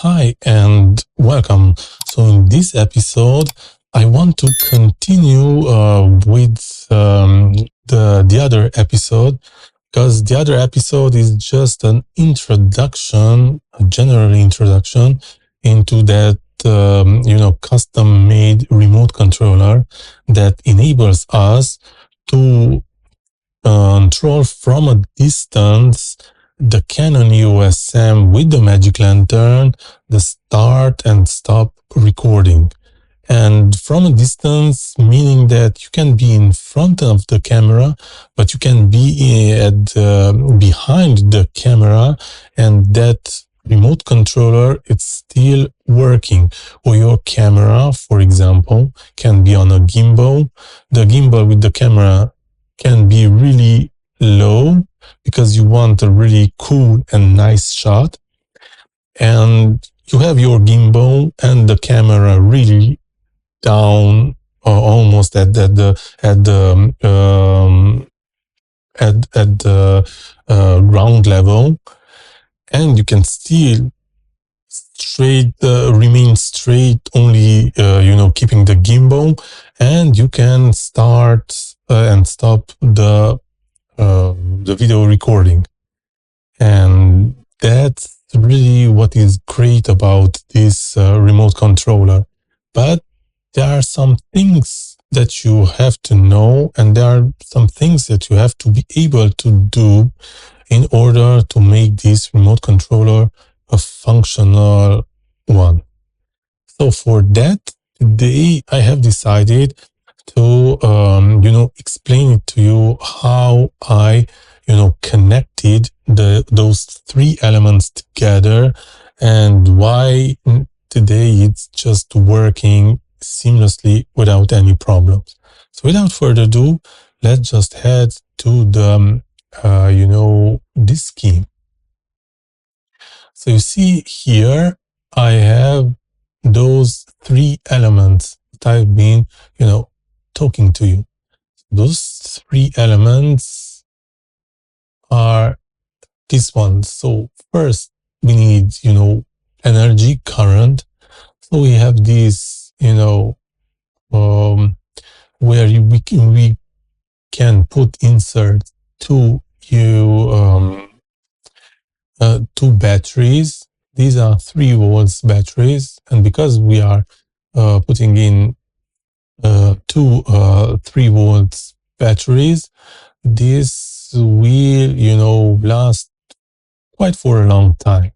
Hi and welcome. So in this episode, I want to continue with the other episode, because the other episode is just an introduction, a general introduction into that custom-made remote controller that enables us to control from a distance the Canon EOS M with the magic lantern, the start and stop recording. And from a distance, meaning that you can be in front of the camera, but you can be behind the camera, and that remote controller, it's still working. Or your camera, for example, can be on a gimbal. The gimbal with the camera can be really low because you want a really cool and nice shot. And you have your gimbal and the camera really down, almost at the ground level, and you can still remain straight, only keeping the gimbal, and you can start and stop the video recording. And that's really what is great about this remote controller. But there are some things that you have to know, and there are some things that you have to be able to do in order to make this remote controller a functional one. So for that, today I have decided to explain it to you how I connected those three elements together, and why today it's just working seamlessly without any problems. So without further ado, let's just head to the this scheme. So you see here I have those three elements that I've been talking to you. Those three elements are this one. So first we need energy, current. So we have this where we can put insert two batteries. These are 3 volts batteries, and because we are putting in two 3 volts batteries, this will last quite for a long time.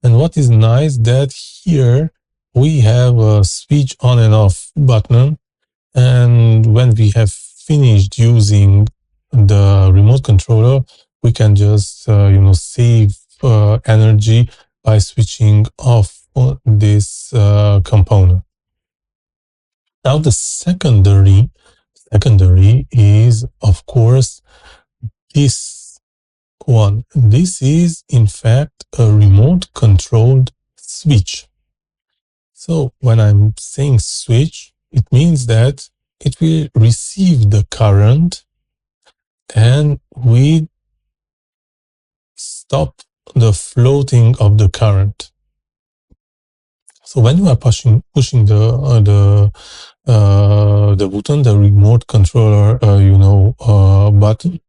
And what is nice, that here we have a switch on and off button, and when we have finished using the remote controller, we can just save energy by switching off this component. Now the secondary is, of course, this one. This is in fact a remote controlled switch. So when I'm saying switch, it means that it will receive the current and we stop the floating of the current. So when you are pushing the button, the remote controller, button,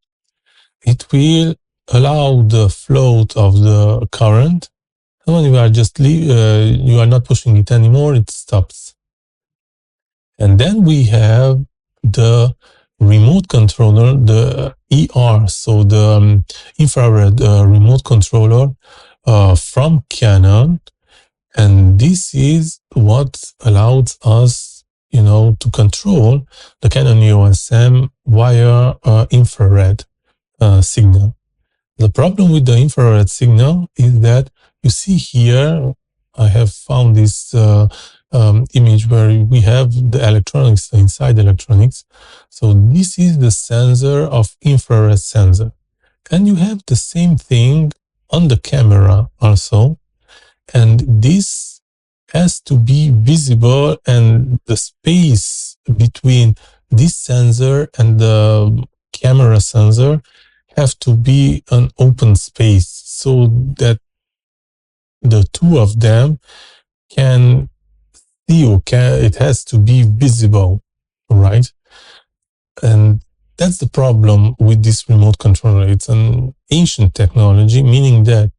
it will allow the float of the current. And when you are you are not pushing it anymore, it stops. And then we have the remote controller, the ER, so the infrared remote controller from Canon. And this is what allows us, to control the Canon EOS M via infrared signal. The problem with the infrared signal is that you see here, I have found this image where we have the electronics inside electronics. So this is the sensor of infrared sensor. And you have the same thing on the camera also. And this has to be visible, and the space between this sensor and the camera sensor have to be an open space, so that the two of them can see, or it has to be visible, right? And that's the problem with this remote controller. It's an ancient technology, meaning that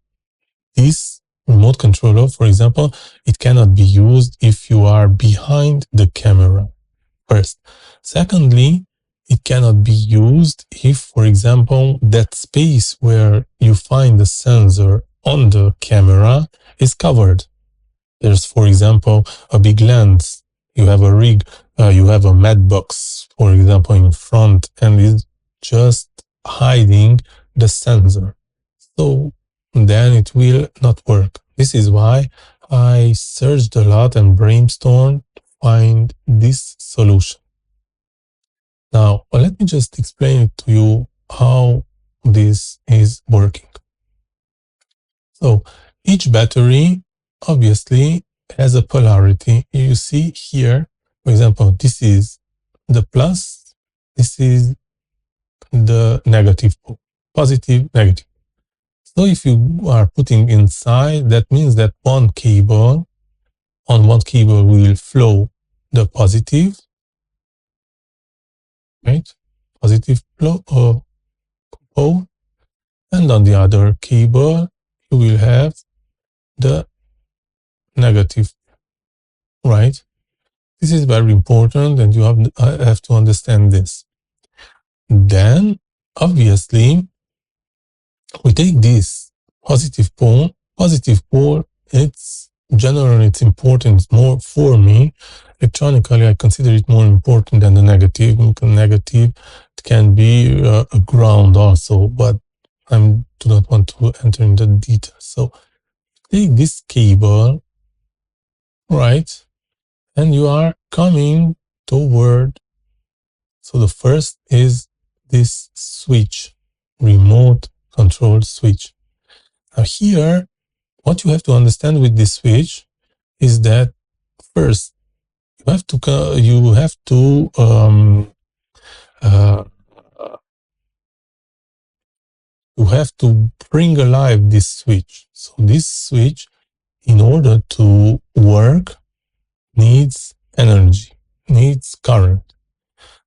this remote controller, for example, it cannot be used if you are behind the camera, first. Secondly, it cannot be used if, for example, that space where you find the sensor on the camera is covered. There's, for example, a big lens. You have a rig, you have a matte box, for example, in front, and it's just hiding the sensor. So then it will not work. This is why I searched a lot and brainstormed to find this solution. Now, let me just explain it to you how this is working. So each battery obviously has a polarity. You see here, for example, this is the plus, this is the negative pole, positive, negative. So if you are putting inside, that means that on one cable will flow the positive, right? Positive pole, and on the other cable, you will have the negative, right? This is very important, and you have to understand this. Then, obviously, we take this positive pole. Positive pole, it's generally it's important more for me. Electronically, I consider it more important than the negative. Because negative, it can be a ground also, but I do not want to enter into details. So take this cable, right, and you are coming toward. So the first is this switch, remote control switch. Now here, what you have to understand with this switch is that first you have to uh, you have to bring alive this switch. So this switch, in order to work, needs energy, needs current.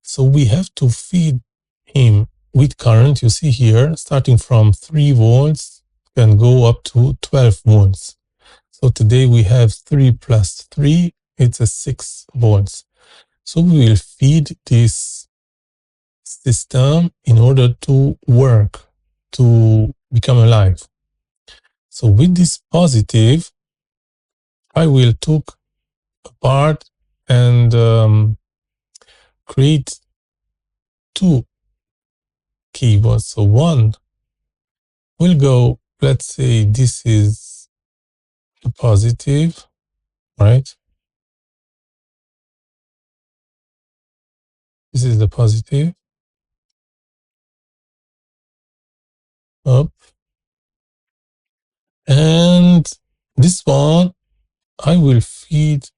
So we have to feed him with current. You see here, starting from 3 volts, can go up to 12 volts. So today we have 3 plus 3, it's a 6 volts. So we will feed this system in order to work, to become alive. So with this positive, I will take apart and create 2 keyboards. So one will go, let's say this is the positive, right? This is the positive. Up. And this one, I will feed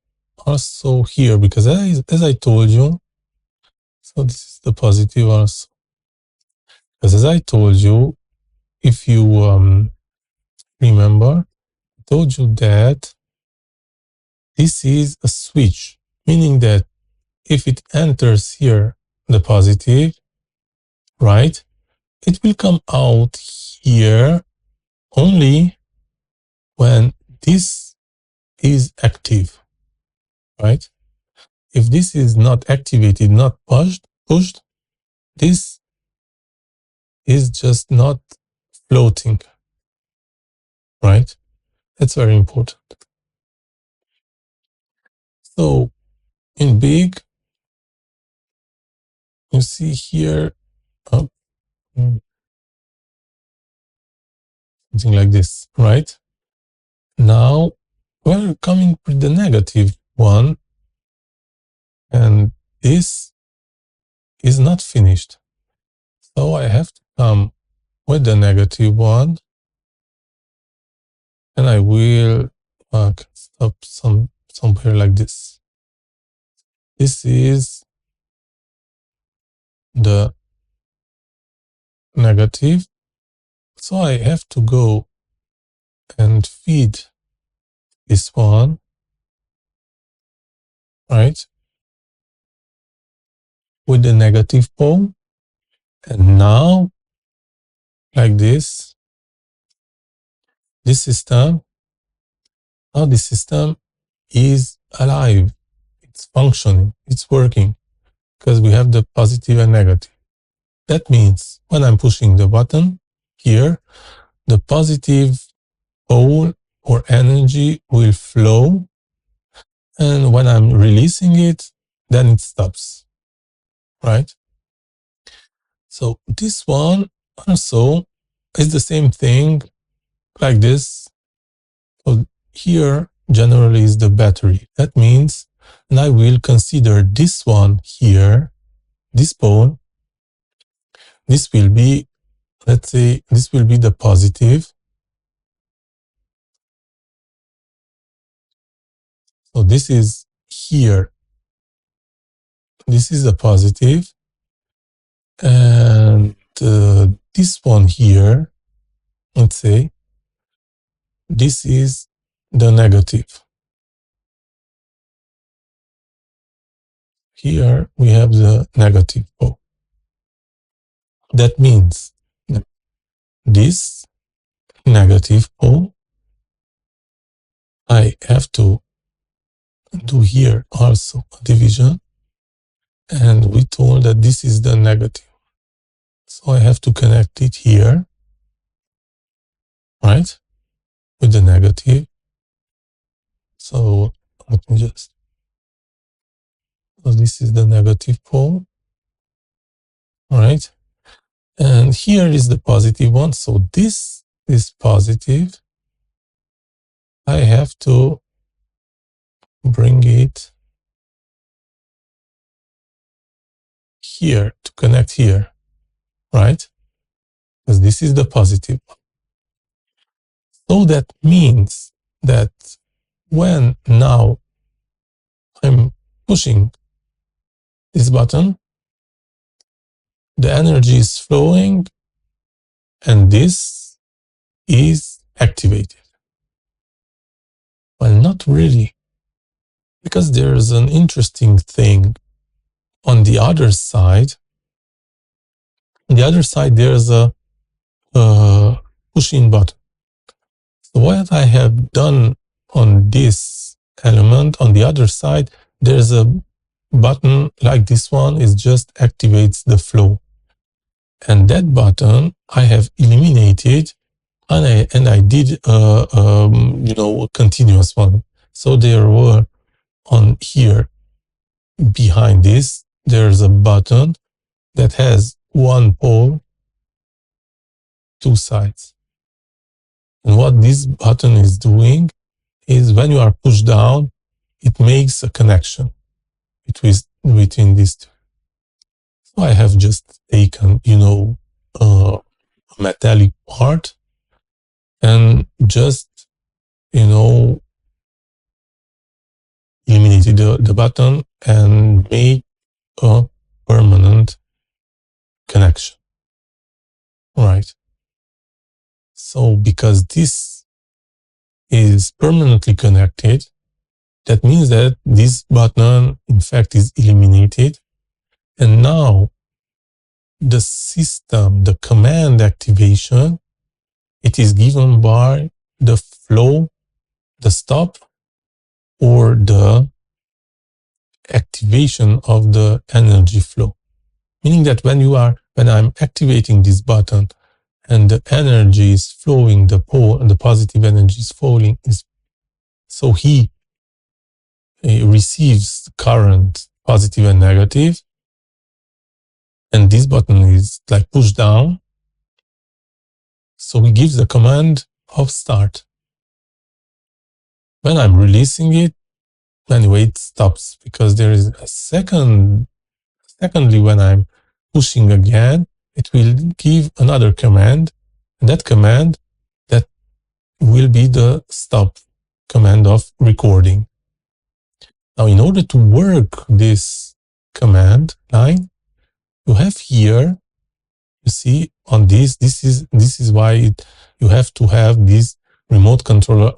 also here, because as I told you, so this is the positive also. Because as I told you, if you remember, I told you that this is a switch, meaning that if it enters here, the positive, right, it will come out here only when this is active, right? If this is not activated, not pushed, this is just not floating, right? That's very important. So in big, you see here, something like this, right? Now we're coming with the negative one, and this is not finished. So I have to come with the negative one, and I will stop somewhere like this. This is the negative. So I have to go and feed this one, right, with the negative pole. And now, like this system, now the system is alive. It's functioning. It's working because we have the positive and negative. That means when I'm pushing the button here, the positive pole or energy will flow. And when I'm releasing it, then it stops, right? So this one also is the same thing like this. So here generally is the battery. That means, and I will consider this one here, this pole, this will be, let's say, this will be the positive. So this is here. This is the positive. And this one here, let's say, this is the negative. Here we have the negative pole. That means this negative pole, I have to do here also a division. And we told that this is the negative. So I have to connect it here, right, with the negative. So let me just, so this is the negative pole, right? And here is the positive one. So this is positive. I have to bring it here to connect here, right? Because this is the positive one. So that means that when now I'm pushing this button, the energy is flowing and this is activated. Well, not really, because there's an interesting thing on the other side. On the other side, there's a push-in button. So what I have done on this element, on the other side, there's a button like this one, is just activates the flow. And that button I have eliminated, and I did a continuous one. So there were on here behind this, there's a button that has one pole, two sides. And what this button is doing is when you are pushed down, it makes a connection between these two. So I have just taken, a metallic part and just, eliminated the button and made a permanent connection. Right. So because this is permanently connected, that means that this button, in fact, is eliminated. And now the system, the command activation, it is given by the flow, the stop, or the activation of the energy flow. Meaning that when I'm activating this button and the energy is flowing, the pole and the positive energy is flowing, so he receives current positive and negative, and this button is like pushed down. So he gives the command of start. When I'm releasing it, anyway, it stops because there is a secondly, when I'm pushing again, it will give another command, and that command that will be the stop command of recording. Now, in order to work this command line, you have here, you see on this is why you have to have this remote controller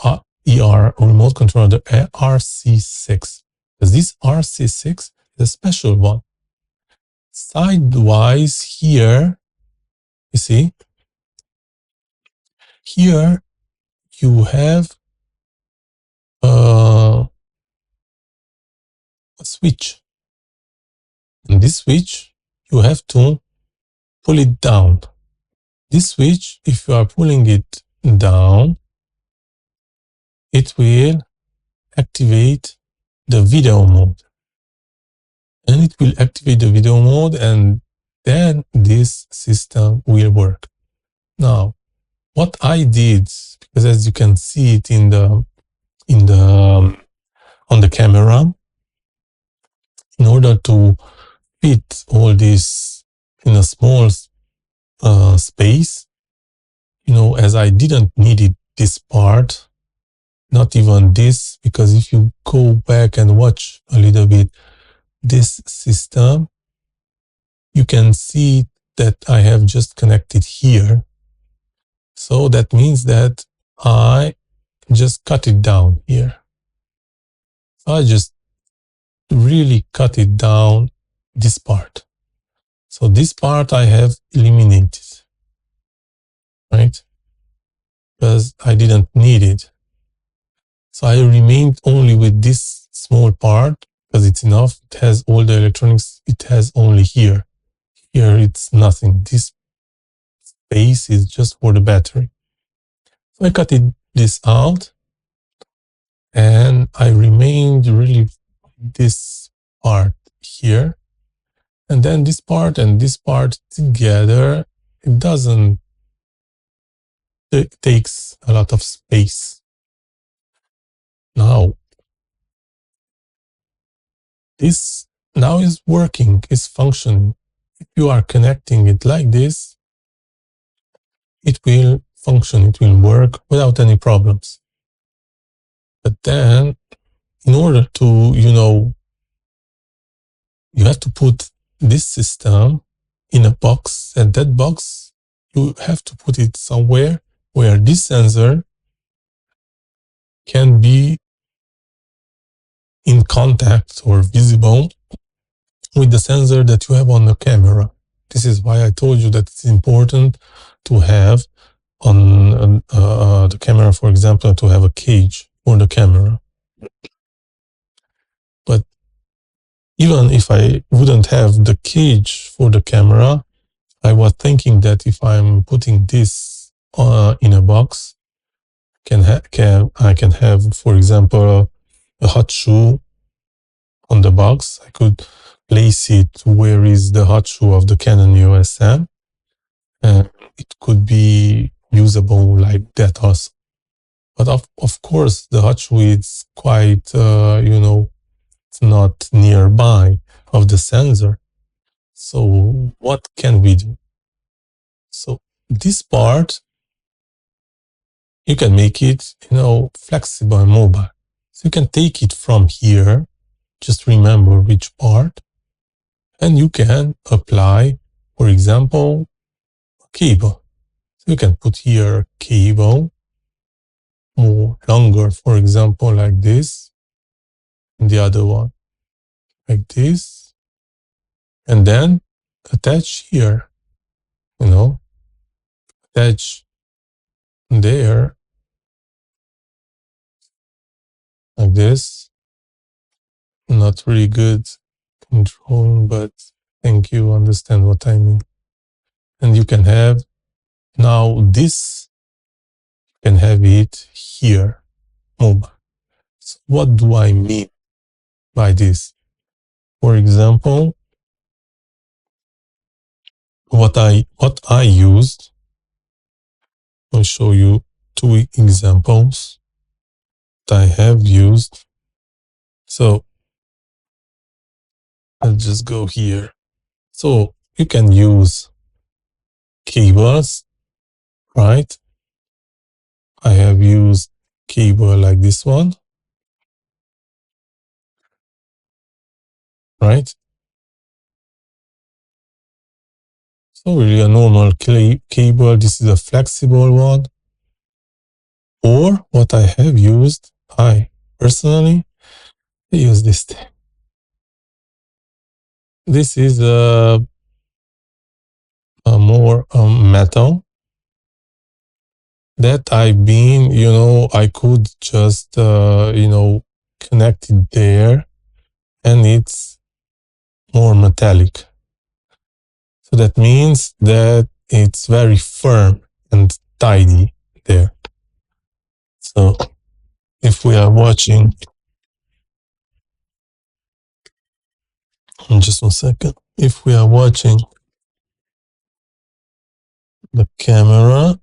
remote controller, the RC6. Because this RC6 is a special one. Sidewise here, you see, here you have a switch. And this switch, you have to pull it down. This switch, if you are pulling it down, it will activate the video mode. And it will activate the video mode, and then this system will work. Now, what I did, because as you can see it on the camera, in order to fit all this in a small space, as I didn't need it, this part, not even this, because if you go back and watch a little bit this system, you can see that I have just connected here. So that means that I just cut it down here. So I just really cut it down, this part. So this part I have eliminated, right? Because I didn't need it. So I remained only with this small part because it's enough. It has all the electronics. It has only here. Here it's nothing. This space is just for the battery. So I cut this out, and I remained really this part here. And then this part and this part together, it takes a lot of space. Now, this now is working, is functioning. If you are connecting it like this, it will function, it will work without any problems. But then, in order to, you have to put this system in a box, and that box, you have to put it somewhere where this sensor can be in contact or visible with the sensor that you have on the camera. This is why I told you that it's important to have on the camera, for example, to have a cage for the camera. But even if I wouldn't have the cage for the camera, I was thinking that if I'm putting this in a box, I can have, for example, a hot shoe on the box. I could place it where is the hot shoe of the Canon EOS M, and it could be usable like that also. But of course, the hot shoe is quite, it's not nearby of the sensor. So what can we do? So this part, you can make it, flexible and mobile. So you can take it from here, just remember which part, and you can apply, for example, a cable. So you can put here a cable, more longer, for example, like this, and the other one like this, and then attach here, attach there like this. Not really good controlling, but I think you understand what I mean. And you can have now this, you can have it here, mobile. So what do I mean by this? For example, what I used, I'll show you two examples that I have used. So I'll just go here. So you can use cables, right? I have used cable like this one, right? So really a normal cable. This is a flexible one. Or what I have used, I personally use this thing. This is a more metal that I've been, I could just, connect it there, and it's more metallic. So that means that it's very firm and tidy there. So if we are watching, just 1 second, if we are watching the camera,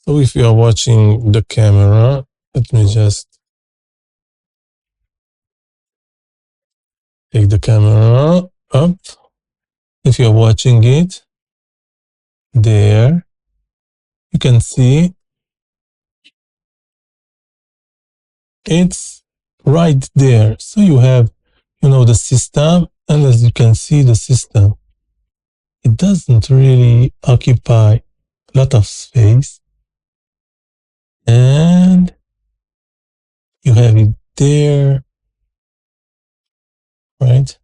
so if you are watching the camera, let me just take the camera up. If you're watching it there, you can see it's right there. So you have, the system, and as you can see, the system, it doesn't really occupy a lot of space, and you have it there, right?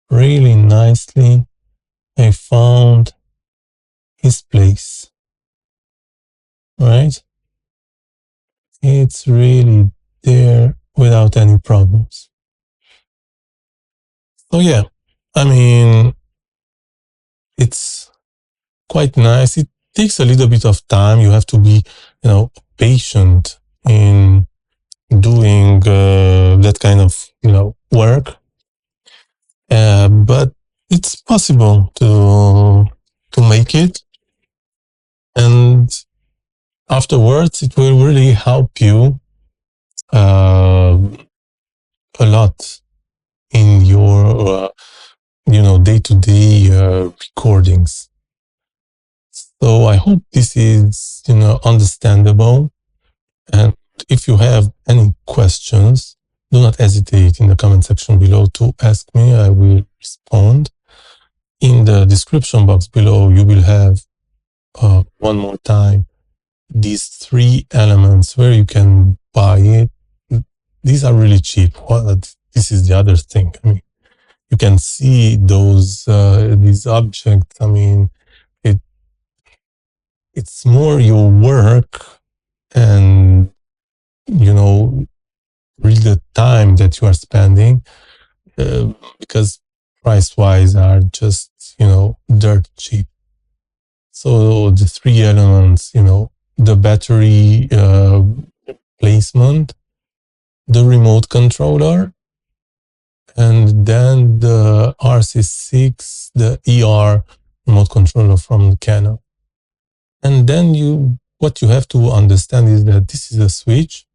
Really nicely. I found his place, right? It's really there without any problems. So yeah, I mean, it's quite nice. It takes a little bit of time. You have to be, patient in doing that kind of, work. But it's possible to make it, and afterwards it will really help you a lot in your day-to-day recordings. So I hope this is understandable, and if you have any questions, do not hesitate in the comment section below to ask me. I will respond. In the description box below, you will have one more time these 3 elements where you can buy it. These are really cheap. This is the other thing. I mean, you can see these objects. I mean, it's more your work and, really the time that you are spending, because price-wise are just, dirt cheap. So the 3 elements, the battery placement, the remote controller, and then the RC6, the ER remote controller from Canon. And then what you have to understand is that this is a switch.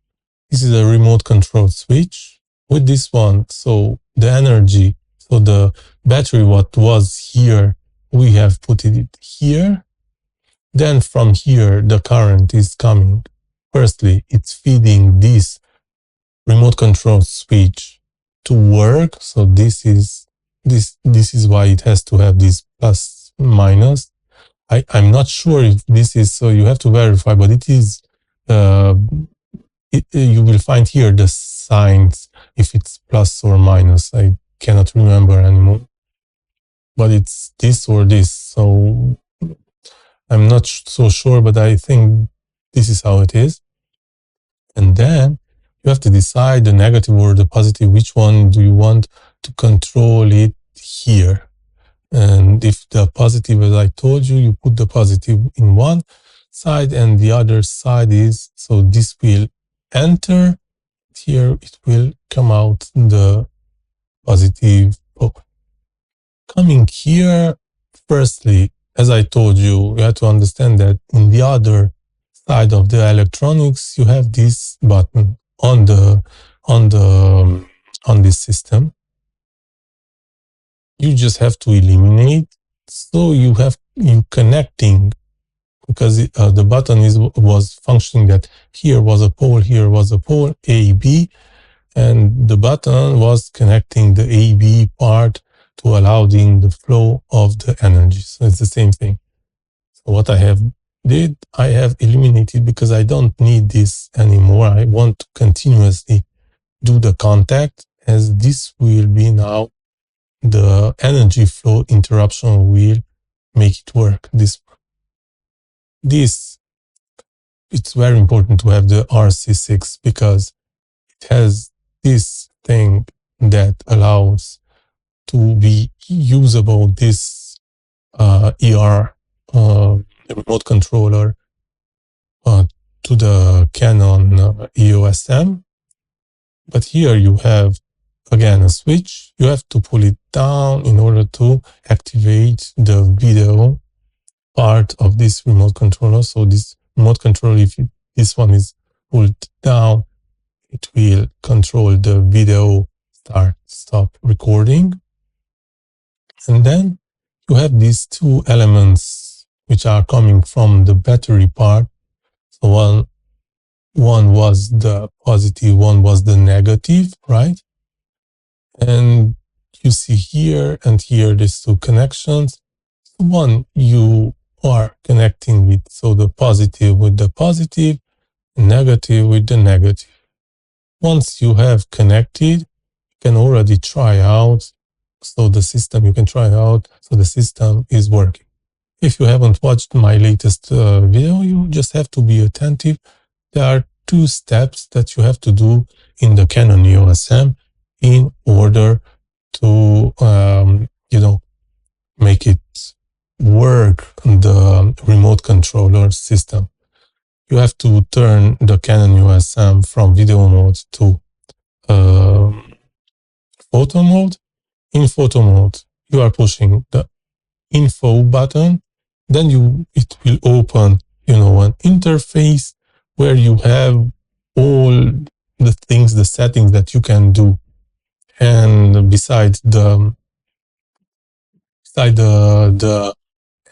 This is a remote control switch with this one. So the energy, so the battery, what was here, we have put it here. Then from here, the current is coming. Firstly, it's feeding this remote control switch to work. So this is why it has to have this plus minus. I'm not sure if this is, so you have to verify, but it is, you will find here the signs if it's plus or minus. I cannot remember anymore, but it's this or this. So I'm not so sure, but I think this is how it is. And then you have to decide the negative or the positive. Which one do you want to control it here? And if the positive, as I told you, you put the positive in one side and the other side is, so this will enter. Here it will come out the positive. Coming here, firstly, as I told you, you have to understand that in the other side of the electronics, you have this button on this system. You just have to eliminate. So you connecting, because the button was functioning that here was a pole, here was a pole, A, B, and the button was connecting the A, B part to allowing the flow of the energy. So it's the same thing. So what I have eliminated because I don't need this anymore. I want to continuously do the contact, as this will be now the energy flow interruption will make it work. It's very important to have the RC6 because it has this thing that allows to be usable this remote controller to the Canon EOS M. But here you have again a switch. You have to pull it down in order to activate the video part of this remote controller. So this remote controller, if this one is pulled down, it will control the video stop recording. And then you have these two elements which are coming from the battery part. So one was the positive, one was the negative, right? And you see here and here these two connections. One you are connecting with, so the positive with the positive, negative with the negative. Once you have connected, you can already try out. So the system, you can try out, so the system is working. If you haven't watched my latest video, you just have to be attentive. There are two steps that you have to do in the Canon EOS M in order to, make it work the remote controller system. You have to turn the Canon EOS M from video mode to photo mode. In photo mode, you are pushing the info button, then it will open, an interface where you have all the things, the settings that you can do. And besides the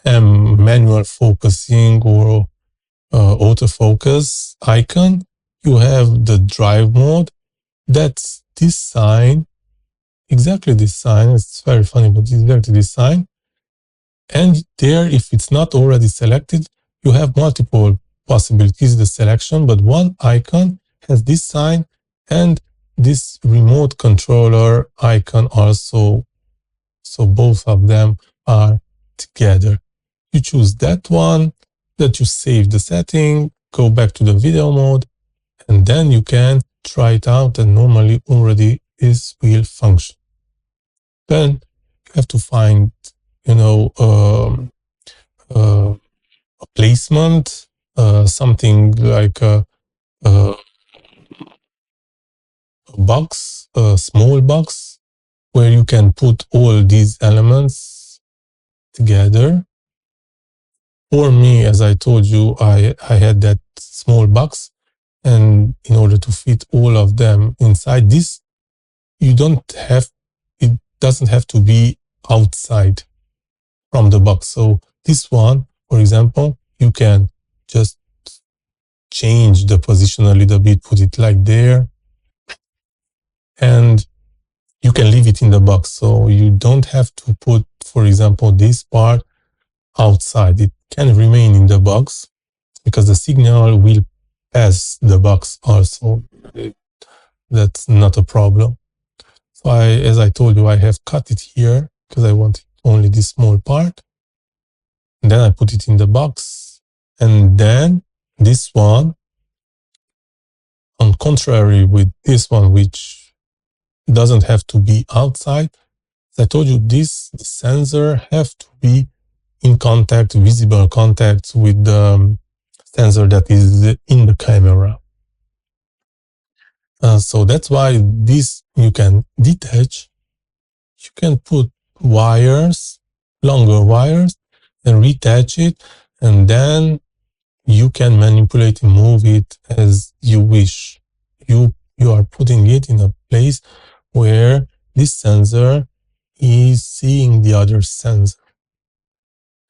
manual focusing or autofocus icon, you have the drive mode. That's this sign, exactly this sign. It's very funny, but it's exactly this sign. And there, if it's not already selected, you have multiple possibilities, the selection, but one icon has this sign and this remote controller icon also. So both of them are together. You choose that one, that you save the setting, go back to the video mode, and then you can try it out, and normally already this will function. Then you have to find, a placement, something like a box, a small box, where you can put all these elements together. For me, as I told you, I had that small box, and in order to fit all of them inside this, it doesn't have to be outside from the box. So this one, for example, you can just change the position a little bit, put it like there, and you can leave it in the box. So you don't have to put, for example, this part outside. It can remain in the box because the signal will pass the box also. That's not a problem. So as I told you, I have cut it here because I wanted only this small part. And then I put it in the box. And then this one, on contrary with this one, which doesn't have to be outside, as I told you, the sensor have to be in contact, visible contact with the sensor that is in the camera. So that's why this you can detach. You can put wires, longer wires, and retach it, and then you can manipulate and move it as you wish. You are putting it in a place where this sensor is seeing the other sensor.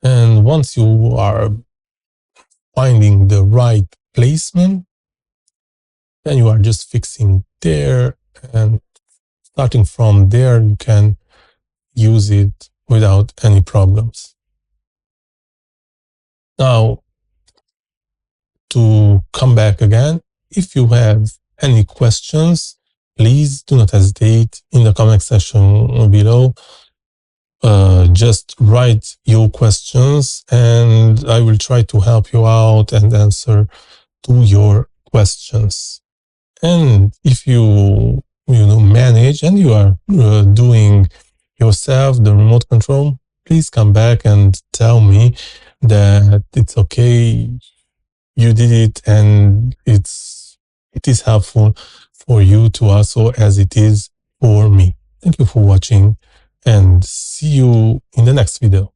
And once you are finding the right placement, then you are just fixing there, and starting from there, you can use it without any problems. Now, to come back again, if you have any questions, please do not hesitate in the comment section below. Just write your questions and I will try to help you out and answer to your questions. And if you manage and you are doing yourself the remote control, please come back and tell me that it's okay, you did it, and it is helpful for you to also as it is for me. Thank you for watching and see you in the next video.